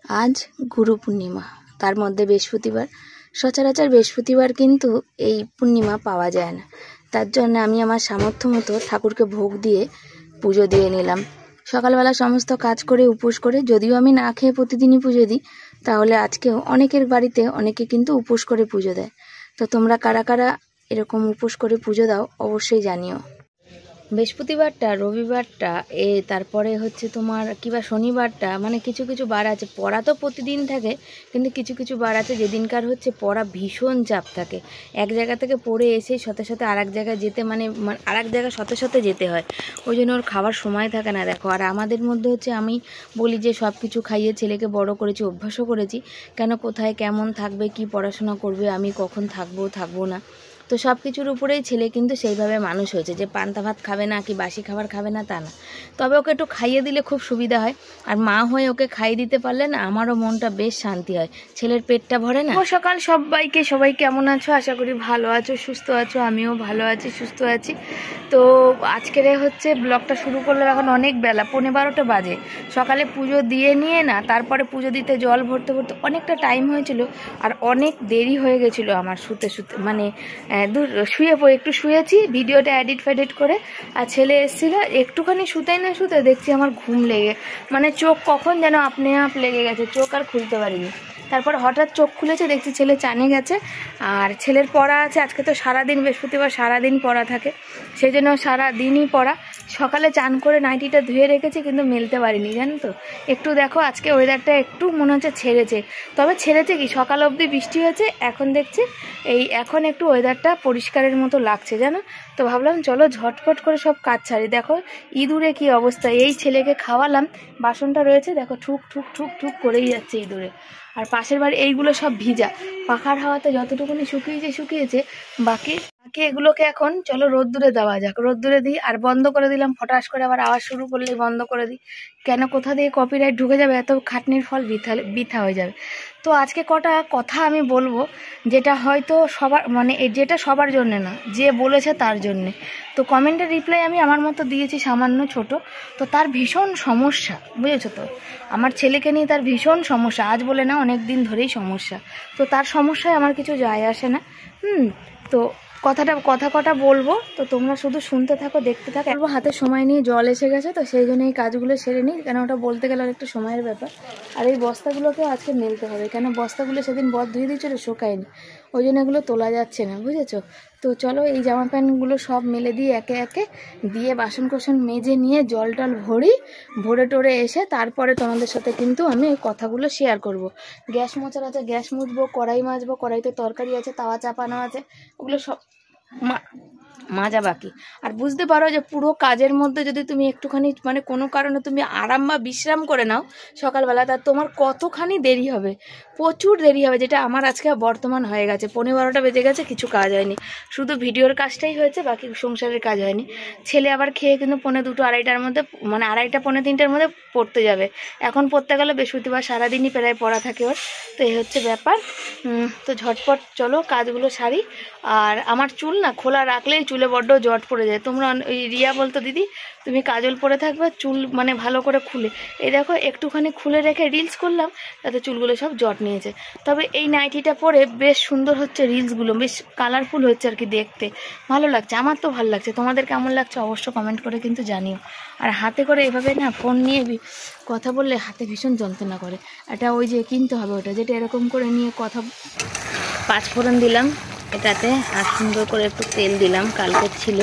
আজ গুরু পূর্ণিমা, তার মধ্যে বৃহস্পতিবার। সচরাচর বৃহস্পতিবার কিন্তু এই পূর্ণিমা পাওয়া যায় না। তার জন্য আমি আমার সামর্থ্য মতো ঠাকুরকে ভোগ দিয়ে পুজো দিয়ে নিলাম। সকালবেলা সমস্ত কাজ করে উপোস করে, যদিও আমি না খেয়ে প্রতিদিনই পুজো দিই, তাহলে আজকেও অনেকের বাড়িতে অনেকে কিন্তু উপোস করে পুজো দেয়। তো তোমরা কারা কারা এরকম উপোস করে পুজো দাও অবশ্যই জানিও। বৃহস্পতিবারটা, রবিবারটা, তারপরে হচ্ছে তোমার কিবা শনিবারটা, মানে কিছু কিছু বার আছে পড়া তো প্রতিদিন থাকে, কিন্তু কিছু কিছু বার আছে যেদিনকার হচ্ছে পড়া ভীষণ চাপ থাকে। এক জায়গা থেকে পড়ে এসে সাথে সাথে আর এক জায়গায় যেতে মানে আর এক জায়গায় সাথে সাথে যেতে হয়, ওই জন্য ওর খাবার সময় থাকে না। দেখো, আর আমাদের মধ্যে হচ্ছে আমি বলি যে সব কিছু খাইয়ে ছেলেকে বড় করেছি, অভ্যাসও করেছি, কেন কোথায় কেমন থাকবে, কি পড়াশোনা করবে, আমি কখন থাকবো না, তো সব কিছুর উপরেই ছেলে কিন্তু সেইভাবে মানুষ হয়েছে যে পান্তা ভাত খাবে না কি বাসি খাবার খাবে না তা না। তবে ওকে একটু খাইয়ে দিলে খুব সুবিধা হয়, আর মা হয়ে ওকে খাইয়ে দিতে পারলে না আমারও মনটা বেশ শান্তি হয়, ছেলের পেটটা ভরে না। সকাল সবাই কেমন আছো? আশা করি ভালো আছো, সুস্থ আছো। আমিও ভালো আছি, সুস্থ আছি। তো আজকের হচ্ছে ব্লগটা শুরু করলে এখন অনেক বেলা, 11:15 বাজে। সকালে পুজো দিয়ে নিয়ে না, তারপরে পুজো দিতে জল ভরতে ভরতে অনেকটা টাইম হয়েছিল, আর অনেক দেরি হয়ে গেছিলো আমার শুতে মানে একটু শুয়েছি, ভিডিওটা এডিট করে, আর ছেলে এসেছিল, একটুখানি শুতেই না শুতে দেখছি আমার ঘুম লেগে, মানে চোখ কখন যেন আপনি আপ লেগে গেছে, চোখ আর খুলতে পারিনি। তারপর হঠাৎ চোখ খুলেছে, দেখছি ছেলে চানে গেছে, আর ছেলের পড়া আছে আজকে, তো সারাদিন বৃহস্পতিবার সারাদিন পড়া থাকে, সেই জন্য সারাদিনই পড়া। সকালে চান করে নাইটিটা ধুয়ে রেখেছি, কিন্তু মেলতে পারিনি, জানো তো। একটু দেখো আজকে ওয়েদারটা একটু মনে হচ্ছে ছেড়েছে, তবে ছেড়েছে কি সকাল অবধি বৃষ্টি হয়েছে, এখন দেখছি এখন একটু ওয়েদারটা পরিষ্কারের মতো লাগছে, জানো তো। ভাবলাম চলো ঝটপট করে সব কাজ ছাড়ি। দেখো ইঁদুরে কি অবস্থা, এই ছেলেকে খাওয়ালাম, বাসনটা রয়েছে, দেখো ঠুক ঠুক ঠুক ঠুক করেই যাচ্ছে ইঁদুরে। আর পাশের বাড়ি এইগুলো সব ভিজা, পাখার হাওয়াতে যতটুকুনি শুকিয়েছে, বাকি এগুলোকে এখন চলো রোদ্দুরে দেওয়া যাক, রোদ্দুরে দিই। আর বন্ধ করে দিলাম, ফটাস করে আবার আওয়াজ শুরু করলেই বন্ধ করে দিই, কেন কোথা দিয়ে কপিরাইট ঢুকে যাবে, এত খাটনির ফল বৃথা হয়ে যাবে। তো আজকে কটা কথা আমি বলবো, যেটা হয়তো সবার মানে যেটা সবার জন্য না, যে বলেছে তার জন্যে। তো কমেন্টের রিপ্লাই আমি আমার মতো দিয়েছি, সামান্য ছোট, তো তার ভীষণ সমস্যা, বুঝেছো তো। আমার ছেলেকে নিয়ে তার ভীষণ সমস্যা, আজ বলে না অনেক দিন ধরেই সমস্যা। তো তার সমস্যায় আমার কিছু যায় আসে না। তো কথা বলবো, তো তোমরা শুধু শুনতে থাকো, দেখতে থাকো। বলবো হাতে সময় নিয়ে জল এসে গেছে, তো সেই জন্য এই কাজগুলো সেরে নিই, কেন ওটা বলতে গেলে আর একটু সময়ের ব্যাপার। আর এই বস্তাগুলোকেও আজকে মেলতে হবে, কেন বস্তাগুলো সেদিন বর ধুয়ে দিয়েছিল, শোকায়নি, ওই জন্য এগুলো তোলা যাচ্ছে না, বুঝেছো। তো চলো এই জামা প্যান্টগুলো সব মেলে দিয়ে একে একে দিয়ে বাসন কোসন মেজে নিয়ে জল টল ভরে টরে এসে তারপরে তোমাদের সাথে কিন্তু আমি এই কথাগুলো শেয়ার করব। গ্যাস মোছার আছে, গ্যাস মুছবো, কড়াই মাজবো, কড়াইতে তরকারি আছে, তাওয়া চাপানো আছে, ওগুলো সব মাজা বাকি। আর বুঝতে পারো যে পুরো কাজের মধ্যে যদি তুমি একটুখানি মানে কোনো কারণে তুমি আরাম বা বিশ্রাম করে নাও সকালবেলা, তার তোমার কতখানি দেরি হবে, প্রচুর দেরি হবে, যেটা আমার আজকে বর্তমান হয়ে গেছে। 11:15 বেজে গেছে, কিছু কাজ হয়নি, শুধু ভিডিওর কাজটাই হয়েছে, বাকি সংসারের কাজ হয়নি। ছেলে আবার খেয়ে কিন্তু 2:45 2:30টার মধ্যে, মানে 2:30 3:30টার মধ্যে পড়তে যাবে। এখন পড়তে গেলে বৃহস্পতিবার সারাদিনই প্রায় পড়া থাকে ওর, তো এই হচ্ছে ব্যাপার। তো ঝটপট চলো কাজগুলো সারি। আর আমার চুল না খোলা রাখলেই চুলে বড্ড জট পড়ে যায়। তোমরা ওই রিয়া বলতো, দিদি তুমি কাজল পরে থাকবে, চুল মানে ভালো করে খুলে, এই দেখো একটুখানি খুলে রেখে রিলস করলাম, তাতে চুলগুলো সব জট নিয়েছে। তবে এই নাইটিটা পরে বেশ সুন্দর হচ্ছে, রিলসগুলো বেশ কালারফুল হচ্ছে আর কি, দেখতে ভালো লাগছে, আমার তো ভালো লাগছে। তোমাদের কেমন লাগছে অবশ্য কমেন্ট করে কিন্তু জানিও। আর হাতে করে এভাবে না ফোন নিয়ে কথা বললে হাতে ভীষণ যন্ত্রণা করে, এটা ওই যে কিনতে হবে ওটা, যেটা এরকম করে নিয়ে কথা। 5 ফোড়ন দিলাম এটাতে, আর সুন্দর করে একটু তেল দিলাম, কালকে ছিল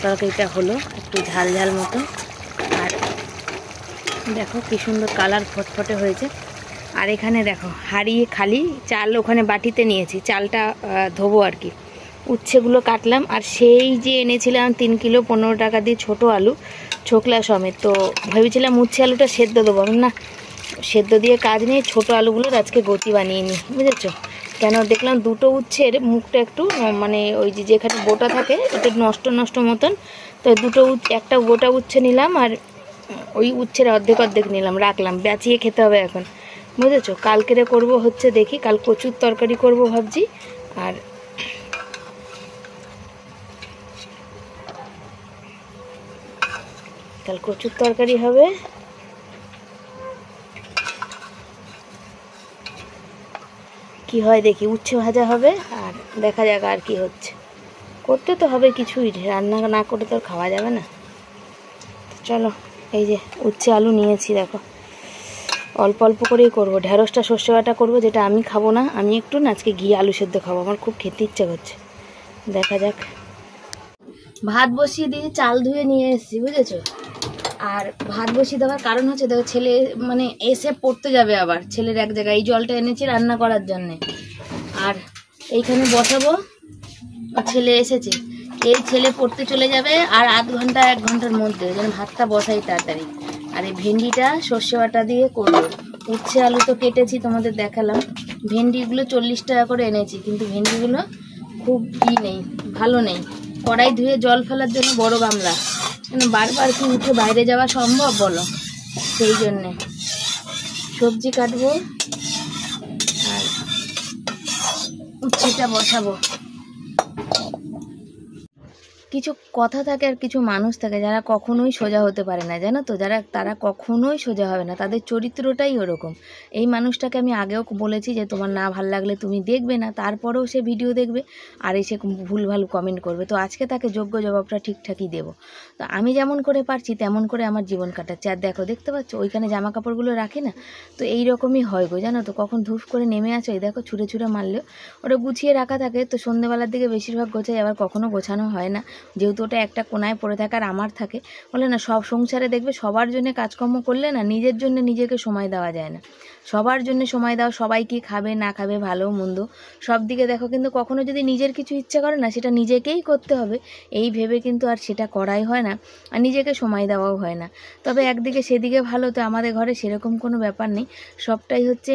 তরকারিটা, হলো একটু ঝাল ঝাল মতো। আর দেখো কি সুন্দর কালার ফটফটে হয়েছে। আর এখানে দেখো হাঁড়িয়ে খালি চাল ওখানে বাটিতে নিয়েছি, চালটা ধোবো আর কি। উচ্ছেগুলো কাটলাম, আর সেই যে এনেছিলাম 3 কিলো 15 টাকা দিয়ে ছোটো আলু ছোকলা সমেত, তো ভেবেছিলাম উচ্ছে আলুটা সেদ্ধ দেবো, না সেদ্ধ দিয়ে কাজ নেই, ছোটো আলুগুলোর আজকে গতি বানিয়ে নিই, বুঝেছো। কেন দেখলাম দুটো উচ্ছের মুখটা একটু মানে ওই যেখানে বোটা থাকে এটা নষ্ট মতন, তো একটা গোটা উচ্ছে নিলাম, আর ওই উচ্ছের অর্ধেক নিলাম, রাখলাম, বেচিয়ে খেতে হবে এখন, বুঝেছো। কালকেরে করব হচ্ছে, দেখি কাল কচুর তরকারি করব ভাবছি, আর কাল কচুর তরকারি হবে। কি হয় দেখি। উচ্ছে ভাজা হবে আর দেখা যাক আর কি হচ্ছে। করতে তো হবে কিছুই, রান্না না করে তো খাওয়া যাবে না। চলো, এই যে উচ্ছে আলু নিয়েছি, দেখো অল্প অল্প করেই করবো। ঢেঁড়সটা সর্ষে বাটা করবো, যেটা আমি খাবো না। আমি একটু না আজকে ঘি আলু সেদ্ধ খাবো, আমার খুব খেতে ইচ্ছা করছে। দেখা যাক। ভাত বসিয়ে দিয়ে চাল ধুয়ে নিয়ে এসেছি, বুঝেছো। আর ভাত বসিয়ে দেওয়ার কারণ হচ্ছে, দেখো ছেলে মানে এসে পড়তে যাবে, আবার ছেলের এক জায়গায় এই জলটা এনেছি রান্না করার জন্যে। আর এইখানে বসাবো, ছেলে এসেছে, এই ছেলে পড়তে চলে যাবে আর আধ ঘন্টা 1 ঘন্টার মধ্যে যেন ভাতটা বসাই তাড়াতাড়ি। আর এই ভেন্ডিটা সর্ষে বাটা দিয়ে করবো। উচ্ছে আলু তো কেটেছি, তোমাদের দেখালাম। ভেন্ডিগুলো 40 টাকা করে এনেছি, কিন্তু ভেন্ডিগুলো খুব নেই, ভালো নেই। কড়াই ধুয়ে জল ফেলার জন্য বড় গামলা, বারবার কি উঠে বাইরে যাওয়া সম্ভব বলো? সেই জন্যে সবজি কাটবো আর উচ্ছেটা বসাবো। কিছু কথা থাকে আর কিছু মানুষ থাকে যারা কখনোই সোজা হতে পারে না, জানো তো। তারা কখনোই সোজা হবে না, তাদের চরিত্রটাই ওরকম। এই মানুষটাকে আমি আগেও বলেছি যে তোমার না ভাল লাগলে তুমি দেখবে না, তারপরেও সে ভিডিও দেখবে আর এসে ভুলভাল কমেন্ট করবে। তো আজকে তাকে যোগ্য জবাবটা ঠিকঠাকই দেবো। তো আমি যেমন করে পারছি তেমন করে আমার জীবন কাটাচ্ছি। আর দেখো, দেখতে পাচ্ছ ওইখানে জামা কাপড়গুলো রাখি না, তো এই রকমই হয় গো, জানো তো। কখন ধূপ করে নেমে আসো, এই দেখো ছুঁড়ে ছুঁড়ে মারলেও ওটা গুছিয়ে রাখা থাকে। তো সন্ধ্যেবেলার দিকে বেশিরভাগ গোছাই, আবার কখনো গোছানো হয় না, যেহেতু ওটা একটা কোনায় পড়ে থাকে। আর আমার থাকে বলে না, সব সংসারে দেখবে সবার জন্য কাজকর্ম করলে না নিজের জন্য নিজেকে সময় দেওয়া যায় না। সবার জন্য সময় দাও, সবাই কি খাবে না খাবে, ভালো মন্দ সব দিকে দেখো, কিন্তু কখনো যদি নিজের কিছু ইচ্ছা করে না, সেটা নিজেকেই করতে হবে এই ভেবে কিন্তু আর সেটা করাই হয় না, আর নিজেকে সময় দেওয়াও হয় না। তবে একদিকে সেদিকে ভালো, তো আমাদের ঘরে সেরকম কোনো ব্যাপার নেই। সবটাই হচ্ছে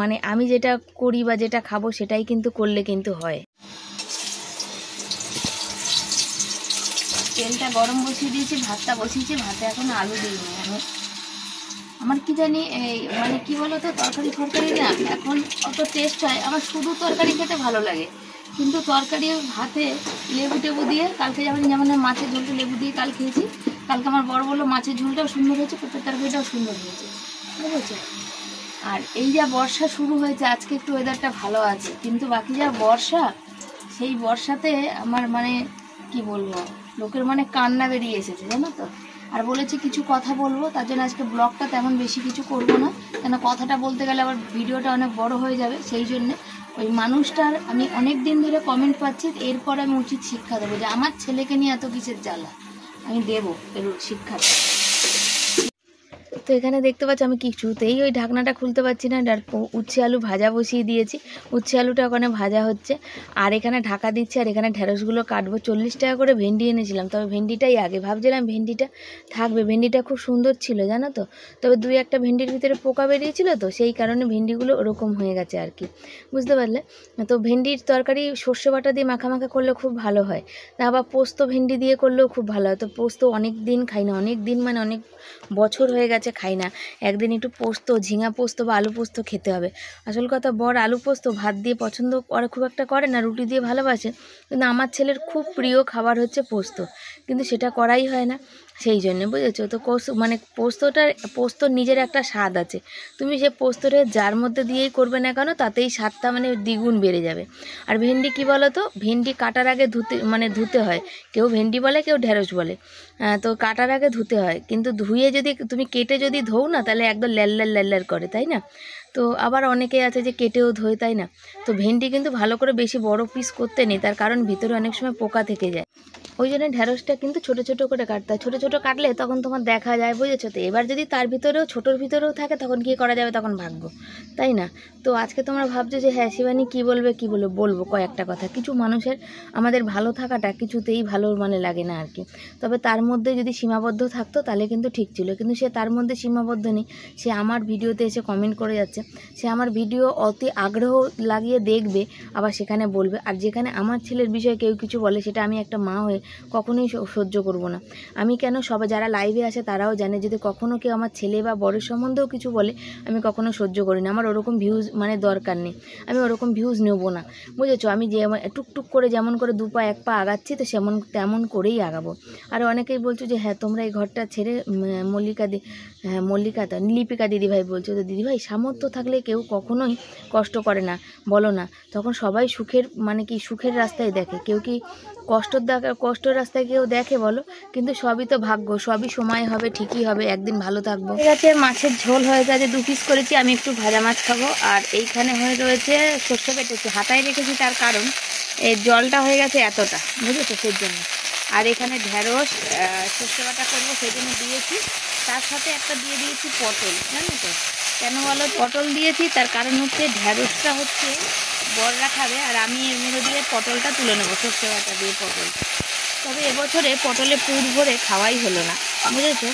মানে আমি যেটা করি বা যেটা খাবো সেটাই কিন্তু করলে কিন্তু হয়। তেলটা গরম বসিয়ে দিয়েছি, ভাতটা বসিয়েছি, ভাতে এখন আলু দিইনি আমি। আমার কি জানি এই মানে কি বলো তো, তরকারি না এখন অত টেস্ট হয়। আমার শুধু তরকারি খেতে ভালো লাগে, কিন্তু তরকারি ভাতে লেবু টেবু দিয়ে, কালকে যেমন মাছের ঝোলটা লেবু দিয়ে কাল খেয়েছি। কালকে আমার বড় বললো মাছের ঝোলটাও সুন্দর হয়েছে, পেঁপের তরকারিটাও সুন্দর হয়েছে, বুঝেছো। আর এই যা বর্ষা শুরু হয়েছে, আজকে একটু ওয়েদারটা ভালো আছে, কিন্তু বাকি যা বর্ষা, সেই বর্ষাতে আমার মানে কি বলবো, লোকের মানে কান্না বেরিয়ে এসেছে, জানো তো। আর বলেছি কিছু কথা বলবো, তার জন্য আজকে ব্লগটা তেমন বেশি কিছু করব না, কেন কথাটা বলতে গেলে আবার ভিডিওটা অনেক বড় হয়ে যাবে। সেই জন্যে ওই মানুষটার আমি অনেক দিন ধরে কমেন্ট পাচ্ছি, এরপর আমি উচিত শিক্ষা দেবো যে আমার ছেলেকে নিয়ে এত কিসের জ্বালা, আমি দেবো এর শিক্ষাটা। তো এখানে দেখতে পাচ্ছি আমি কিছুতেই ওই ঢাকনাটা খুলতে পারছি না। আর উচ্ছে আলু ভাজা বসিয়ে দিয়েছি, উচ্ছে আলুটা ওখানে ভাজা হচ্ছে, আর এখানে ঢাকা দিচ্ছি। আর এখানে ঢেঁড়সগুলো কাটবো। 40 টাকা করে ভেন্ডি এনেছিলাম, তবে ভেন্ডিটাই আগে ভাবছিলাম ভেন্ডিটা থাকবে, ভেন্ডিটা খুব সুন্দর ছিল, জানো তো। তবে 2-1টা ভেন্ডির ভিতরে পোকা বেরিয়েছিল, তো সেই কারণে ভেন্ডিগুলো ওরকম হয়ে গেছে আর কি, বুঝতে পারলে। তো ভেন্ডির তরকারি সর্ষে বাটা দিয়ে মাখা মাখা করলে খুব ভালো হয়, আবার পোস্ত ভেন্ডি দিয়ে করলেও খুব ভালো হয়। তো পোস্ত অনেক দিন খাই না, অনেক দিন মানে অনেক বছর হয়ে গেছে খাই না। একদিন একটু পোস্ত, ঝিঙা পোস্ত বা আলু পোস্ত খেতে হবে। আসল কথা, বর আলু পোস্ত ভাত দিয়ে পছন্দ করে, খুব একটা করে না, রুটি দিয়ে ভালোবাসে। কিন্তু আমার ছেলের খুব প্রিয় খাবার হচ্ছে পোস্ত, কিন্তু সেটা করাই হয় না, সেই জন্য, বুঝেছো তো। মানে পোস্তর নিজের একটা স্বাদ আছে, তুমি সে পোস্তটা যার মধ্যে দিয়েই করবে না কেন, তাতেই স্বাদটা মানে দ্বিগুণ বেড়ে যাবে। আর ভেন্ডি কি বলো তো, ভেন্ডি কাটার আগে ধুতে হয়। কেউ ভেন্ডি বলে, কেউ ঢেঁড়স বলে। তো কাটার আগে ধুতে হয়, কিন্তু ধুয়ে যদি তুমি কেটে যদি ধোও না, তাহলে একদম ল্যাল্লার করে, তাই না। তো আবার অনেকে আছে যে কেটেও ধোয়, তাই না। তো ভেন্ডি কিন্তু ভালো করে বেশি বড় পিস করতে নেই, তার কারণ ভিতরে অনেক সময় পোকা থেকে যায়। ওই জন্য ঢেঁড়সটা কিন্তু ছোটো ছোটো করে কাটতে হয়। ছোটো ছোটো কাটলে তখন তোমার দেখা যায়, বুঝেছো তো। এবার যদি তার ভিতরেও ছোটোর ভিতরেও থাকে, তখন কী করা যাবে, তখন ভাগ্য, তাই না। তো আজকে তোমরা ভাবছো যে হ্যাঁ শিবানী কী বলবে, বলবো কয়েকটা কথা। কিছু মানুষের আমাদের ভালো থাকাটা কিছুতেই ভালো মানে লাগে না আর কি। তবে তার মধ্যে যদি সীমাবদ্ধ থাকতো তাহলে কিন্তু ঠিক ছিল, কিন্তু সে তার মধ্যে সীমাবদ্ধ নেই। সে আমার ভিডিওতে এসে কমেন্ট করে যাচ্ছে, সে আমার ভিডিও অতি আগ্রহ লাগিয়ে দেখবে, আবার সেখানে বলবে। আর যেখানে আমার ছেলের বিষয়ে কেউ কিছু বলে, সেটা আমি একটা মা হয়ে কখনোই সহ্য করব না। আমি কেন, সবাই যারা লাইভে আসে তারাও জানে, যদি কখনো কেউ আমার ছেলে বা বরের সম্বন্ধেও কিছু বলে, আমি কখনো সহ্য করি না। আমার ওরকম ভিউজ মানে দরকার নেই, আমি ওরকম ভিউজ নেব না, বুঝেছো। আমি যে টুকটুক করে যেমন করে 2 পা 1 পা আগাচ্ছি, তো তেমন করেই আগাবো। আর অনেকেই বলছো যে হ্যাঁ তোমরা এই ঘরটা ছেড়ে মল্লিকা দি হ্যাঁ মল্লিকা তো লিপিকা দিদিভাই বলছে। তো দিদিভাই সামর্থ্য থাকলে কেউ কখনোই কষ্ট করে না, বলো না? তখন সবাই সুখের মানে কি সুখের রাস্তায় দেখে, কেউ কি কষ্টর রাস্তায় কেউ দেখে বলো? কিন্তু সবই তো ভাগ্য, সবই সময় হবে, ঠিকই হবে, একদিন ভালো থাকবো। ঠিক আছে, মাছের ঝোল হয়ে গেছে, 2 পিস করেছি, আমি একটু ভাজা মাছ খাবো। আর এইখানে হয়ে রয়েছে সর্ষে বেটেছি, হাতায় রেখেছি তার কারণ এই জলটা হয়ে গেছে এতটা, বুঝেছো, সেই জন্য। আর এখানে ঢেঁড়স সর্ষে বাটা করবো সেই জন্য দিয়েছি, তার সাথে একটা দিয়ে দিয়েছি পটল। জানো তো কেন বলো পটল দিয়েছি? তার কারণ হচ্ছে ঢেঁড়সটা হচ্ছে বড়রা খাবে, আর আমি এর মধ্যে দিয়ে পটলটা তুলে নেবো, সর্ষে বাটা দিয়ে পটল। তবে এবছরে পটলে পুর ভরে খাওয়াই হলো না, বুঝেছো।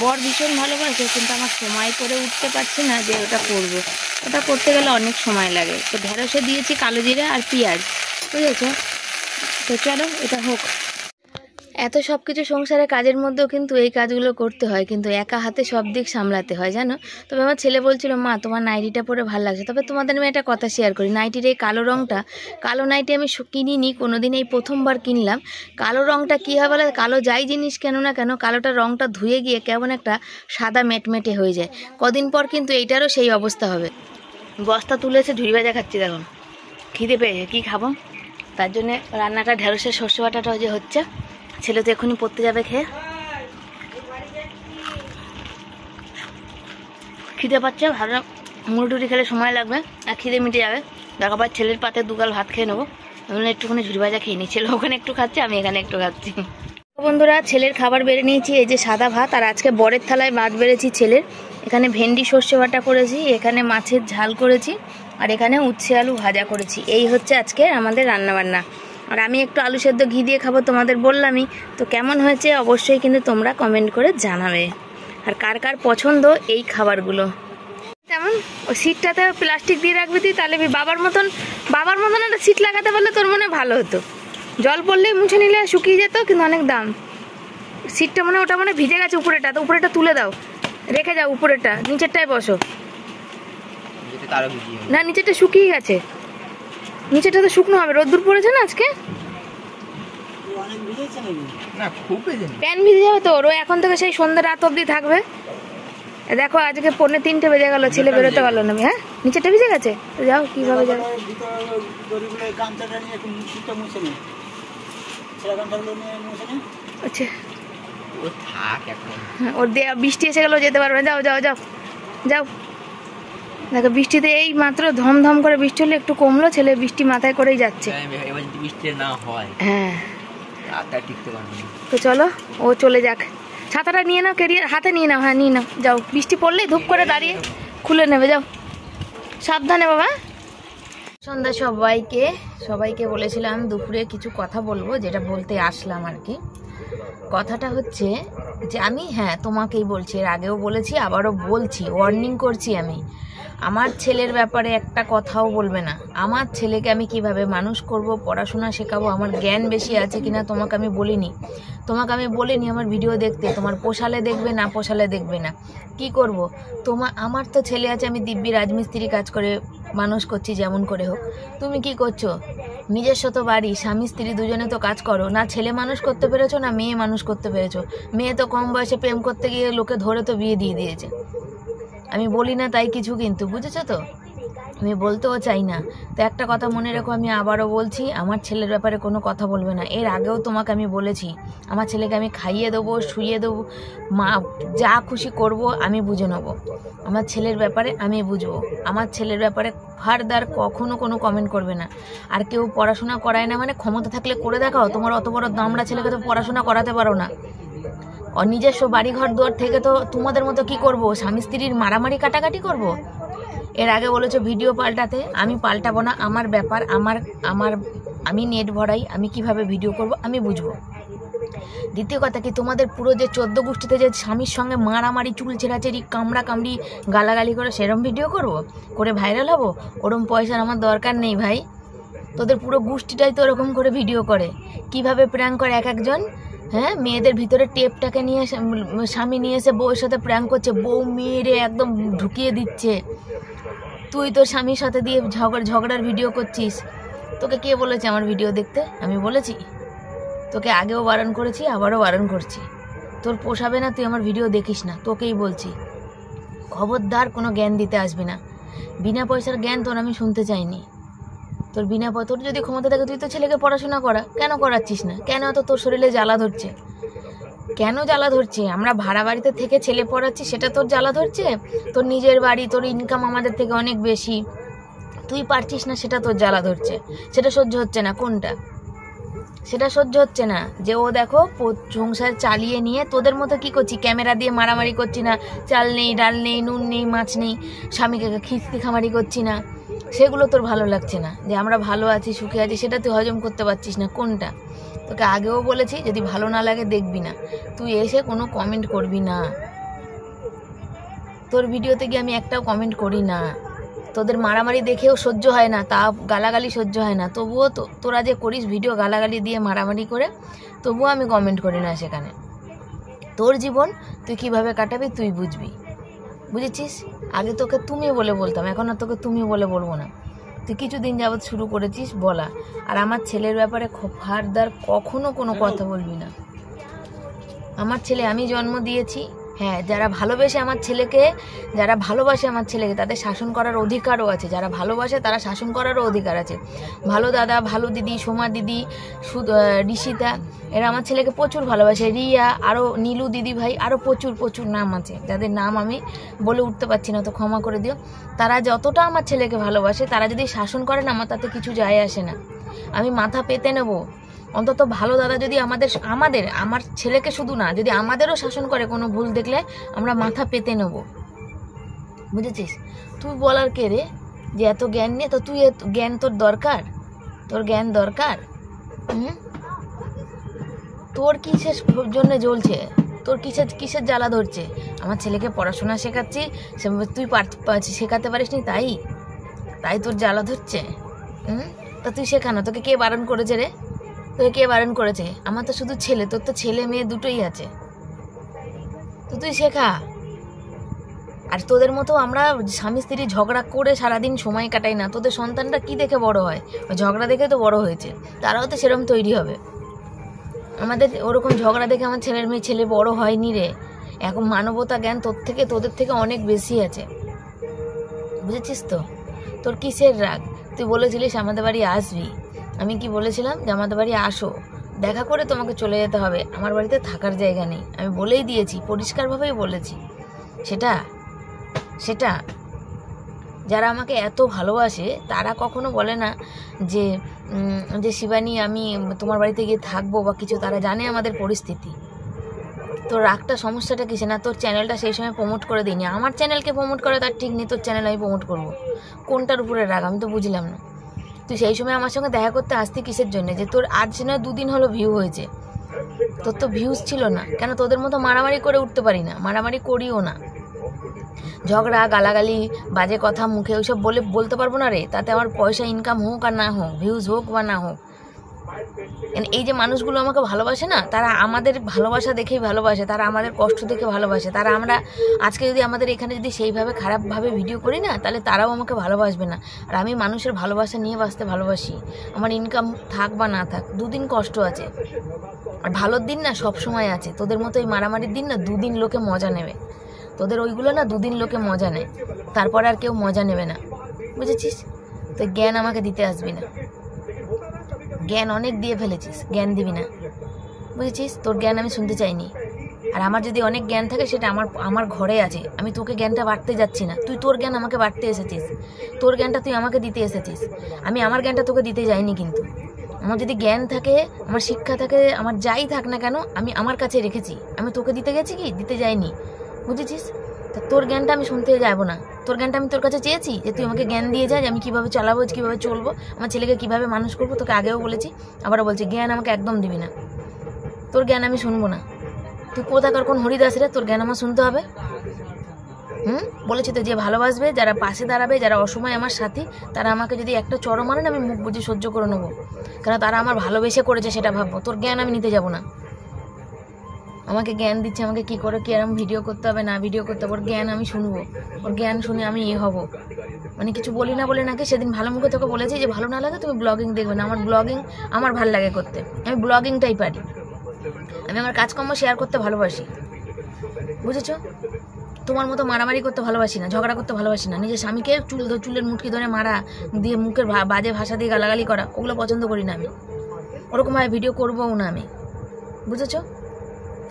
বর ভীষণ ভালোবাসে, কিন্তু আমার সময় করে উঠতে পারছি না যে ওটা করবো। ওটা করতে গেলে অনেক সময় লাগে। তো ঢেঁড়সে দিয়েছি কালো জিরা আর পেঁয়াজ, বুঝেছো। তো চলো এটা হোক। এত সব কিছু সংসারে কাজের মধ্যেও কিন্তু এই কাজগুলো করতে হয়, কিন্তু একা হাতে সব দিক সামলাতে হয়, জানো। তবে আমার ছেলে বলছিল, মা তোমার নাইটিটা পরে ভালো লাগছে। তবে তোমাদের আমি একটা কথা শেয়ার করি, নাইটির এই কালো রঙটা, কালো নাইটি আমি কিনিনি কোনোদিন, এই প্রথমবার কিনলাম। কালো রঙটা কী হয় বলে, কালো যাই জিনিস কেন না কেন কালোটা রঙটা ধুয়ে গিয়ে কেমন একটা সাদা মেটমেটে হয়ে যায়। কদিন পর কিন্তু এইটারও সেই অবস্থা হবে। বস্তা তুলেছে, ঝুড়ি ভাজা খাচ্ছি, দেখুন খিদে পেয়েছে, কী খাবো। তার জন্যে রান্নাটা ঢেঁড়সের সর্ষে বাটাটা যে হচ্ছে, ছেলে তো এখনই পড়তে যাবে, খেয়ে খিদে পাচ্ছে, ভালো মুড়ি খেলে সময় লাগবে আর খিদে মিটে যাবে। দেখাবার ছেলের পাতে 2 গাল ভাত খেয়ে নেবো, আমি একটুখানি ঝুড়ি ভাজা খেয়ে নিই। ছেলে ওখানে একটু খাচ্ছে, আমি এখানে একটু খাচ্ছি। বন্ধুরা ছেলের খাবার বেড়ে নিয়েছি, এই যে সাদা ভাত, আর আজকে বরের থালায় ভাত বেড়েছি ছেলের। এখানে ভেন্ডি সর্ষে বাটা করেছি, এখানে মাছের ঝাল করেছি, আর এখানে উচ্ছে আলু ভাজা করেছি। এই হচ্ছে আজকে আমাদের রান্নাবান্না। আর আমি একটু আলু সেদ্ধ ঘি দিয়ে খাবো, তোমাদের বললামই তো। কেমন হয়েছে অবশ্যই কিন্তু তোমরা কমেন্ট করে জানাবে, আর কার কার পছন্দ এই খাবারগুলো। তেমন ওই সিটটাতে প্লাস্টিক দিয়ে রাখবি তুই, তাহলে বাবার মতন একটা সিট লাগাতে পারলে তোর মনে ভালো হতো। জল পড়লেই মুছে নিলে শুকিয়ে যেত, কিন্তু অনেক দাম। সিটটা ওটা ভিজে গেছে উপরেটা, তো উপরেটা তুলে দাও, রেখে যাও উপরেটা, নিচেরটায় বসো। না নিচেরটা শুকিয়ে গেছে, নিচেটা তো শুকনো হবে, রোদ্দুর পড়েছে না আজকে। প্যান ভিজে যাবে তো, ও এখন থেকে সেই সন্ধ্যা রাত অবধি থাকবে। দেখো আজকে 2:45 বেজে গেল, ছেলে বেরোতে পারলো না। হ্যাঁ নিচেটা ভিজে গেছে, যাও কিভাবে যাও। আচ্ছা ওর বৃষ্টি এসে গেল, যেতে পারবে না, যাও যাও যাও যাও। দেখো বৃষ্টিতে এই মাত্র ধমধম করে বৃষ্টি হলে একটু কমলো, ছেলে বৃষ্টি মাথায় করেই যাচ্ছে। হ্যাঁ তো চলো ও চলে যাক। ছাতাটা নিয়ে নাও, ক্যারিয়ার হাতে নিয়ে নাও, হ্যাঁ নিয়ে নাও, যাও। বৃষ্টি পড়লেই ধূপ করে দাঁড়িয়ে খুলে নেবে, যাও সাবধানে বাবা। সন্ধ্যা সবাইকে বলেছিলাম দুপুরে কিছু কথা বলবো, যেটা বলতে আসলাম আর কি। কথাটা হচ্ছে যে আমি, হ্যাঁ তোমাকেই বলছি, এর আগেও বলেছি আবারও বলছি, ওয়ার্নিং করছি, আমি আমার ছেলের ব্যাপারে একটা কথাও বলবে না। আমার ছেলেকে আমি কিভাবে মানুষ করব, পড়াশোনা শেখাবো, আমার জ্ঞান বেশি আছে কিনা তোমাকে আমি বলিনি। আমার ভিডিও দেখতে, তোমার পোষালে দেখবে, না পোষালে দেখবে না, কি করব। আমার তো ছেলে আছে, আমি দিব্যি রাজমিস্ত্রি কাজ করে মানুষ করছি যেমন করে হোক। তুমি কি করছো? নিজস্ব তো বাড়ি, স্বামী স্ত্রী দুজনে তো কাজ করো না, ছেলে মানুষ করতে পেরেছো না মেয়ে মানুষ করতে পেরেছো। মেয়ে তো কম বয়সে প্রেম করতে গিয়ে লোকে ধরে তো বিয়ে দিয়ে দিয়েছে। আমি বলি না তাই কিছু, কিন্তু বুঝেছো তো, আমি বলতেও চাই না। তো একটা কথা মনে রেখো, আমি আবারও বলছি, আমার ছেলের ব্যাপারে কোনো কথা বলবে না। এর আগেও তোমাকে আমি বলেছি, আমার ছেলেকে আমি খাইয়ে দেবো, শুইয়ে দেবো, মা যা খুশি করব, আমি বুঝে নেবো। আমার ছেলের ব্যাপারে আমি বুঝবো। আমার ছেলের ব্যাপারে ফার্দার কখনো কোনো কমেন্ট করবে না। আর কেউ পড়াশোনা করায় না মানে ক্ষমতা থাকলে করে দেখাও। তোমার অত বড় দামড়া ছেলেকে তো পড়াশোনা করাতে পারো না। নিজস্ব বাড়িঘর দুয়ার থেকে তো তোমাদের মতো কি করব, স্বামী স্ত্রীর মারামারি কাটাকাটি করব। এর আগে বলেছো ভিডিও পাল্টাতে, আমি পাল্টাবো না। আমার ব্যাপার, আমি নেট ভরাই, আমি কিভাবে ভিডিও করব আমি বুঝবো। দ্বিতীয় কথা কি, তোমাদের পুরো যে 14 গোষ্ঠীতে যে স্বামীর সঙ্গে মারামারি, চুল ছেঁড়াছেড়ি, কামড়া কামড়ি, গালাগালি করে সেরম ভিডিও করে ভাইরাল হবো? ওরম পয়সার আমার দরকার নেই ভাই। তোদের পুরো গোষ্ঠীটাই তো ওরকম করে ভিডিও করে, কিভাবে প্র্যাঙ্ক করে এক একজন। হ্যাঁ, মেয়েদের ভিতরে টেপটাকে নিয়ে স্বামী নিয়ে এসে বউয়ের সাথে প্র্যাঙ্ক করছে, বউ মেয়েরে একদম ঢুকিয়ে দিচ্ছে। তুই তোর স্বামীর সাথে দিয়ে ঝগড়ার ভিডিও করছিস। তোকে কে বলেছে আমার ভিডিও দেখতে? আমি বলেছি? তোকে আগেও বারণ করেছি, আবারও বারণ করছি। তোর পোষাবে না, তুই আমার ভিডিও দেখিস না, তোকেই বলছি। খবরদার কোনো জ্ঞান দিতে আসবি না। বিনা পয়সার জ্ঞান তোর আমি শুনতে চাইনি। তোর তোর যদি ক্ষমতা থাকে তুই তো ছেলেকে পড়াশোনা করা, কেন করাচ্ছিস না? কেন তো তোর শরীরে জ্বালা ধরছে? কেন জ্বালা ধরছে? আমরা ভাড়া বাড়িতে থেকে ছেলে পড়াচ্ছি, সেটা তোর জ্বালা ধরছে? তোর নিজের বাড়ি, তোর ইনকাম আমাদের থেকে অনেক বেশি, তুই পারছিস না, সেটা তোর জ্বালা ধরছে। সেটা সহ্য হচ্ছে না। কোনটা? সেটা সহ্য হচ্ছে না যে ও দেখো সংসার চালিয়ে নিয়ে তোদের মতো কি করছি, ক্যামেরা দিয়ে মারামারি করছি না, চাল নেই, ডাল নেই, নুন নেই, মাছ নেই, স্বামীকে খিস্তি খামারি করছি না, সেগুলো তোর ভালো লাগছে না। যে আমরা ভালো আছি, সুখে আছি, সেটা তুই হজম করতে পারছিস না। কোনটা? তোকে আগেও বলেছি যদি ভালো না লাগে দেখবি না, তুই এসে কোনো কমেন্ট করবি না। তোর ভিডিওতে গিয়ে আমি একটাও কমেন্ট করি না। তোদের মারামারি দেখেও সহ্য হয় না, তা গালাগালি সহ্য হয় না, তবুও তো তোরা যে করিস ভিডিও গালাগালি দিয়ে মারামারি করে, তবুও আমি কমেন্ট করি না সেখানে। তোর জীবন তুই কিভাবে কাটাবি তুই বুঝবি, বুঝেছিস? আগে তোকে তুমি বলে বলতাম, এখন আর তোকে তুমি বলে বলবো না। তুই কিছুদিন যাবৎ শুরু করেছিস বলা, আর আমার ছেলের ব্যাপারে ফারদার কখনো কোনো কথা বলবি না। আমার ছেলে আমি জন্ম দিয়েছি, হ্যাঁ, যারা ভালোবাসে আমার ছেলেকে তাদের শাসন করার অধিকারও আছে। যারা ভালোবাসে তারা শাসন করারও অধিকার আছে। ভালো দাদা, ভালো দিদি, সোমা দিদি, ঋষিতা, এরা আমার ছেলেকে প্রচুর ভালোবাসে। রিয়া, আরও নীলু দিদি ভাই, আরও প্রচুর প্রচুর নাম আছে যাদের নাম আমি বলে উঠতে পারছি না, তো ক্ষমা করে দিও। তারা যতটা আমার ছেলেকে ভালোবাসে, তারা যদি শাসন করে না, আমার তাতে কিছু যায় আসে না। আমি মাথা পেতে নেব। অন্তত ভালো দাদা যদি আমার ছেলেকে শুধু না, যদি আমাদেরও শাসন করে কোনো ভুল দেখলে, আমরা মাথা পেতে নেব, বুঝেছিস? তুই বলার কে রে যে এত জ্ঞান নিয়ে? তো তুই জ্ঞান তোর দরকার? তোর জ্ঞান দরকার? তোর কিসের জন্য জ্বলছে? তোর কিসের জ্বালা ধরছে? আমার ছেলেকে পড়াশোনা শেখাচ্ছি, তুই শেখাতে পারিস নি, তাই তোর জ্বালা ধরছে? তা তুই শেখানো, তোকে কে বারণ করেছে রে? তোকে কে বারণ করেছে? আমার তো শুধু ছেলে, তোর তো ছেলে মেয়ে দুটোই আছে, তো তুই শেখা। আর তোদের মতো আমরা স্বামী স্ত্রী ঝগড়া করে সারাদিন সময় কাটাই না। তোদের সন্তানরা কি দেখে বড় হয়? ঝগড়া দেখে তো বড় হয়েছে, তারাও তো সেরকম তৈরি হবে। আমাদের ওরকম ঝগড়া দেখে আমার ছেলে বড় হয়নি রে। এখন মানবতা জ্ঞান তোদের থেকে অনেক বেশি আছে, বুঝেছিস তো? তোর কিসের রাগ? তুই বলেছিলিস আমাদের বাড়ি আসবি, আমি কি বলেছিলাম যে আমাদের বাড়ি আসো, দেখা করে তোমাকে চলে যেতে হবে, আমার বাড়িতে থাকার জায়গা নেই। আমি বলেই দিয়েছি, পরিষ্কারভাবেই বলেছি। সেটা যারা আমাকে এত ভালোবাসে তারা কখনো বলে না যে শিবানী আমি তোমার বাড়িতে গিয়ে থাকবো বা কিছু। তারা জানে আমাদের পরিস্থিতি। তোর রাগটা সমস্যাটা কিসে? না তোর চ্যানেলটা সেই সময় প্রমোট করে দিইনি। আমার চ্যানেলকে প্রমোট করে তার ঠিক নেই, তোর চ্যানেল আমি প্রমোট করবো? কোনটার উপরে রাগ আমি তো বুঝলাম না। তুই সেই সময় আমার সঙ্গে দেখা করতে আসতি কিসের জন্য? যে তোর আজ না 2 দিন হলো ভিউ হয়েছে, তোর তো ভিউজ ছিল না। কেন? তোদের মতো মারামারি করে উঠতে পারি না, মারামারি করিও না। ঝগড়া, গালাগালি, বাজে কথা মুখে ওইসব বলতে পারবো না রে। তাতে আমার পয়সা ইনকাম হোক আর না হোক, ভিউজ হোক বা না হোক, এই যে মানুষগুলো আমাকে ভালোবাসে না, তারা আমাদের ভালোবাসা দেখেই ভালোবাসে, তারা আমাদের কষ্ট দেখে ভালোবাসে। তারা আমরা আজকে যদি আমাদের এখানে যদি সেইভাবে খারাপভাবে ভিডিও করি না, তাহলে তারাও আমাকে ভালোবাসবে না। আর আমি মানুষের ভালোবাসা নিয়ে বাঁচতে ভালোবাসি। আমার ইনকাম থাক বা না থাক, 2 দিন কষ্ট আছে, আর ভালোর দিন না সব সময় আছে। তোদের মতো এই মারামারির দিন না 2 দিন লোকে মজা নেবে। তোদের ওইগুলো না 2 দিন লোকে মজা নেয়, তারপর আর কেউ মজা নেবে না, বুঝেছিস? তো জ্ঞান আমাকে দিতে আসবি না। জ্ঞান অনেক দিয়ে ফেলেছিস, জ্ঞান দিবি না, বুঝেছিস? তোর জ্ঞান আমি শুনতে চাইনি। আর আমার যদি অনেক জ্ঞান থাকে সেটা আমার ঘরে আছে। আমি তোকে জ্ঞানটা বাড়তে যাচ্ছি না, তুই তোর জ্ঞান আমাকে বাড়তে এসেছিস। তোর জ্ঞানটা তুই আমাকে দিতে এসেছিস, আমি আমার জ্ঞানটা তোকে দিতে যাইনি। কিন্তু আমার যদি জ্ঞান থাকে, আমার শিক্ষা থাকে, আমার যাই থাক না কেন, আমি আমার কাছে রেখেছি। আমি তোকে দিতে গেছি কি? দিতে যাইনি, বুঝেছিস? তা তোর জ্ঞানটা আমি শুনতে যাবো না। তোর জ্ঞানটা আমি তোর কাছে চেয়েছি যে তুই আমাকে জ্ঞান দিয়ে যা, যে আমি কীভাবে চালাবো, কীভাবে চলবো, আমার ছেলেকে কীভাবে মানুষ করবো। তোকে আগেও বলেছি, আবারও বলছি, জ্ঞান আমাকে একদম দিবি না। তোর জ্ঞান আমি শুনবো না। তুই কোথাকার কোন হরিদাস রে? তোর জ্ঞান আমার শুনতে হবে? বলেছি তো, যে ভালোবাসবে, যারা পাশে দাঁড়াবে, যারা অসময় আমার সাথী, তারা আমাকে যদি একটা চড় মারেন আমি মুখ বুঝে সহ্য করে নেবো, কারণ তারা আমার ভালোবেসে করেছে সেটা ভাববো। তোর জ্ঞান আমি নিতে যাবো না। আমাকে জ্ঞান দিচ্ছে আমাকে কি করে কি এরকম ভিডিও করতে হবে, না ভিডিও করতে হবে, ওর জ্ঞান আমি শুনবো। ওর জ্ঞান শুনে আমি হব, মানে কিছু বলি না বলে নাকি সেদিন ভালো মুখে তোকে বলেছি যে ভালো না লাগে তুমি ব্লগিং দেখবে না। আমার ব্লগিং আমার ভালো লাগে করতে, আমি ব্লগিংটাই পারি। আমি আমার কাজকর্ম শেয়ার করতে ভালোবাসি, বুঝেছো? তোমার মতো মারামারি করতে ভালোবাসি না, ঝগড়া করতে ভালোবাসি না। নিজের স্বামীকে চুলের মুটকি ধরে মারা, দিয়ে মুখের বাজে ভাষা দিয়ে গালাগালি করা, ওগুলো পছন্দ করি না আমি। ওরকমভাবে ভিডিও করবোও না আমি, বুঝেছো?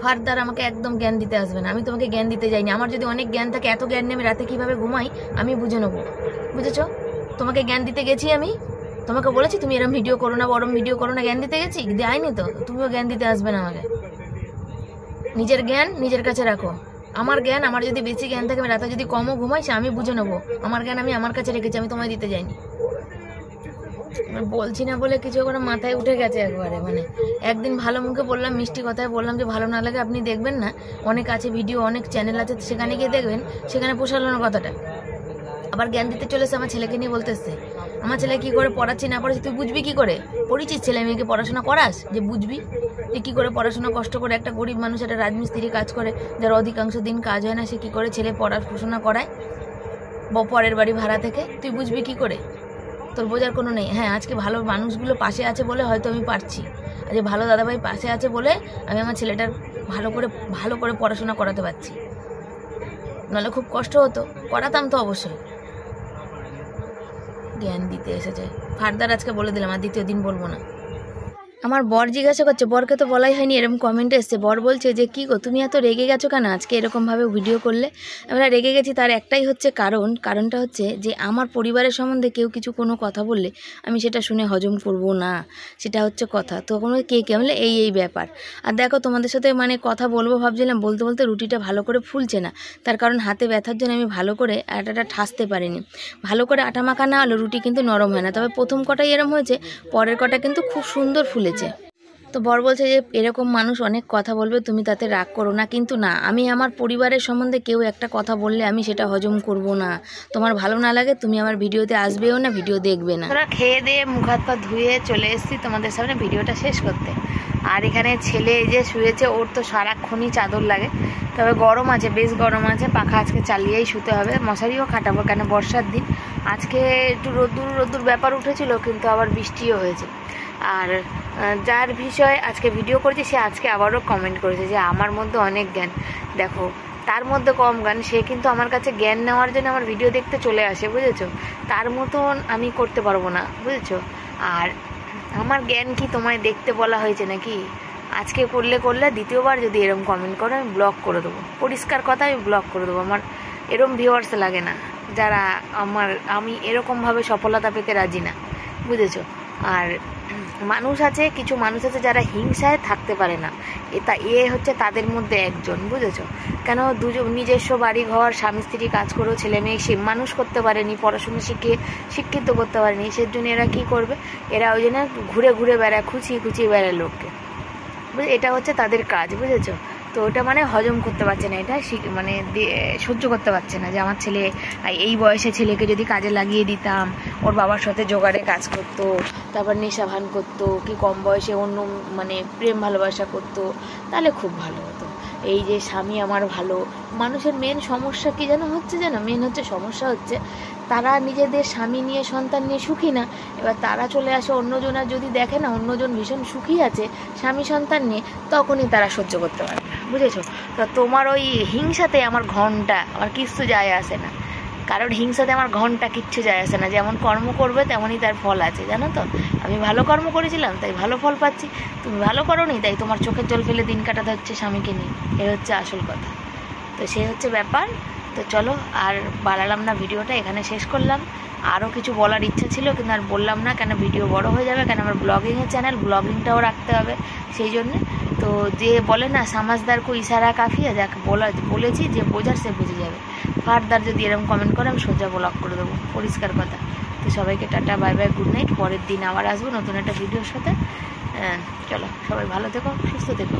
ফার্দার আমাকে একদম জ্ঞান দিতে আসবে না, আমি তোমাকে জ্ঞান দিতে যাইনি। আমার যদি অনেক জ্ঞান থাকে, এত জ্ঞান নিয়ে আমি রাতে কীভাবে ঘুমাই আমি বুঝে নেবো, বুঝেছো? তোমাকে জ্ঞান দিতে গেছি আমি, তোমাকে বলেছি তুমি এরম ভিডিও করো না, বরম ভিডিও করো না, জ্ঞান দিতে গেছি? দেয়নি তো, তুমিও জ্ঞান দিতে আসবে না আমাকে। নিজের জ্ঞান নিজের কাছে রাখো। আমার জ্ঞান, আমার যদি বেশি জ্ঞান থাকে, আমি রাতে যদি কমও ঘুমাই, সে আমি বুঝে নেবো। আমার জ্ঞান আমি আমার কাছে রেখেছি, আমি তোমায় দিতে যাইনি। বলছি না বলে কিছু করে মাথায় উঠে গেছে একবারে। মানে একদিন ভালো মুখে বললাম, মিষ্টি কথায় বললাম যে ভালো না লাগে আপনি দেখবেন না, অনেক আছে ভিডিও, অনেক চ্যানেল আছে, সেখানে গিয়ে দেখবেন, সেখানে পোষালো না কথাটা। আবার জ্ঞান দিতে চলেছে আমার ছেলেকে নিয়ে, বলতেছে আমার ছেলে কি করে পড়াচ্ছি না পড়াচ্ছি, তুই বুঝবি কি করে? পড়িছিস ছেলে মেয়েকে পড়াশোনা করাস যে বুঝবি যে কী করে পড়াশোনা কষ্ট করে? একটা গরিব মানুষ, একটা রাজমিস্ত্রি কাজ করে, যার অধিকাংশ দিন কাজ হয় না, সে কী করে ছেলে পড়াশোনা করায় পরের বাড়ি ভাড়া থেকে? তুই বুঝবি কি করে? তোর বোঝার কোনো নেই। হ্যাঁ, আজকে ভালো মানুষগুলো পাশে আছে বলে হয়তো আমি পারছি, আর যে ভালো দাদাভাই পাশে আছে বলে আমি আমার ছেলেটার ভালো করে পড়াশোনা করাতে পারছি। নাহলে খুব কষ্ট হতো, করাতাম তো অবশ্যই। জ্ঞান দিতে এসেছে ফার্দার, আজকে বলে দিলাম, আর দ্বিতীয় দিন বলবো না। আমার বর জিজ্ঞাসা করছে, বরকে তো বলাই হয়নি, এরকম কমেন্টে এসছে। বর বলছে যে কী গো তুমি এত রেগে গেছো কেন আজকে এরকমভাবে ভিডিও করলে? আমরা রেগে গেছি তার একটাই হচ্ছে কারণটা হচ্ছে যে আমার পরিবারের সম্বন্ধে কেউ কিছু কোনো কথা বললে আমি সেটা শুনে হজম করব না, সেটা হচ্ছে কথা। তখন কে বলে এই ব্যাপার। আর দেখো তোমাদের সাথে মানে কথা বলবো ভাবছিলাম, বলতে বলতে রুটিটা ভালো করে ফুলছে না, তার কারণ হাতে ব্যথার জন্য আমি ভালো করে আটাটা ঠাসতে পারিনি। ভালো করে আটা মাখা না হলে রুটি কিন্তু নরম হয় না। তবে প্রথম কটাই এরম হয়েছে, পরের কটা কিন্তু খুব সুন্দর ফুলেছে। তো বর বলছে যে এরকম মানুষ অনেক কথা বলবে, তুমি তাতে রাগ করো না। কিন্তু না, আমি আমার পরিবারের সম্বন্ধে কেউ একটা কথা বললে আমি সেটা হজম করব না। তোমার ভালো না লাগে তুমি আমার ভিডিওতে আসবেও না, ভিডিও দেখবে না। তোরা খেয়ে দিয়ে মুখ হাত পা ধুয়ে চলে এসেছি তোমাদের সামনে ভিডিওটা শেষ করতে। আর এখানে ছেলে এই যে শুয়েছে, ওর তো সারাক্ষণই চাদর লাগে, তবে গরম আছে, বেশ গরম আছে, পাখা আজকে চালিয়েই শুতে হবে। মশারিও খাটাবো, কেন বর্ষার দিন। আজকে একটু রোদ্দুর ব্যাপার উঠেছিল, কিন্তু আবার বৃষ্টিও হয়েছে। আর যার বিষয়ে আজকে ভিডিও করেছি, সে আজকে আবারও কমেন্ট করেছে যে আমার মধ্যে অনেক জ্ঞান। দেখো, তার মধ্যে কম জ্ঞান, সে কিন্তু আমার কাছে জ্ঞান নেওয়ার জন্য আমার ভিডিও দেখতে চলে আসে, বুঝেছো? তার মতন আমি করতে পারবো না, বুঝেছো? আর আমার জ্ঞান কি তোমায় দেখতে বলা হয়েছে নাকি? আজকে করলে দ্বিতীয়বার যদি এরকম কমেন্ট করো আমি ব্লক করে দেবো। পরিষ্কার কথা, আমি ব্লক করে দেবো। আমার এরকম ভিউয়ার্স লাগে না, যারা আমি এরকমভাবে সফলতা পেতে রাজি না, বুঝেছো? আর কিছু মানুষ আছে যারা হিংসায় থাকতে পারে না, হচ্ছে তাদের মধ্যে একজন, বুঝেছো? কেন নিজস্ব বাড়ি ঘর, স্বামী স্ত্রী কাজ করেও ছেলে মেয়ে সে মানুষ করতে পারেনি, পড়াশোনা শিক্ষিত করতে পারেনি, সেজন্য এরা কি করবে? এরা ওই জন্য ঘুরে বেড়ায়, খুঁচিয়ে বেড়ায় লোককে, এটা হচ্ছে তাদের কাজ, বুঝেছো? তো ওটা মানে হজম করতে পারছে না, এটা মানে সহ্য করতে পারছে না যে আমার ছেলে এই বয়সে ছেলেকে যদি কাজে লাগিয়ে দিতাম, ওর বাবার সাথে জোগাড়ে কাজ করতো, তারপর নেশা ভান করতো, কি কম বয়সে অন্য মানে প্রেম ভালোবাসা করতো, তাহলে খুব ভালো হতো। এই যে স্বামী আমার ভালো, মানুষের মেন সমস্যা কি মেন হচ্ছে সমস্যা হচ্ছে তারা নিজেদের স্বামী নিয়ে সন্তান নিয়ে সুখী না। এবার তারা চলে আসে অন্যজনের, যদি দেখে না অন্যজন ভীষণ সুখী আছে স্বামী সন্তান নিয়ে, তখনই তারা সহ্য করতে পারে না, বুঝেছো? তো তোমার ওই হিংসাতে আমার কিচ্ছু যায় আসে না, কারণ হিংসাতে আমার কিচ্ছু যায় আসে না। যেমন কর্ম করবে তেমনই তার ফল আছে, জানো তো? আমি ভালো কর্ম করেছিলাম তাই ভালো ফল পাচ্ছি, তুমি ভালো করোনি তাই তোমার চোখের জল ফেলে দিন কাটাতে হচ্ছে স্বামীকে নিয়ে, এই হচ্ছে আসল কথা। তো সে হচ্ছে ব্যাপার। তো চলো, আর বাড়ালাম না, ভিডিওটা এখানে শেষ করলাম। আরও কিছু বলার ইচ্ছা ছিল কিন্তু আর বললাম না, কেন ভিডিও বড় হয়ে যাবে, কেন আমার ব্লগিংয়ের চ্যানেল, ব্লগিংটাও রাখতে হবে সেই জন্যে। তো যে বলে না সামাজদার কো ইশারা কাফিয়া, যাকে বলেছি যে বোঝার সে বুঝে যাবে। ফার্দার যদি এরকম কমেন্ট করে আমি সোজা ব্লগ করে দেবো, পরিষ্কার কথা। তো সবাইকে tata, bye bye, good night. পরের দিন আবার আসবো নতুন একটা ভিডিওর সাথে। চলো, সবাই ভালো থেকো, সুস্থ থেকো।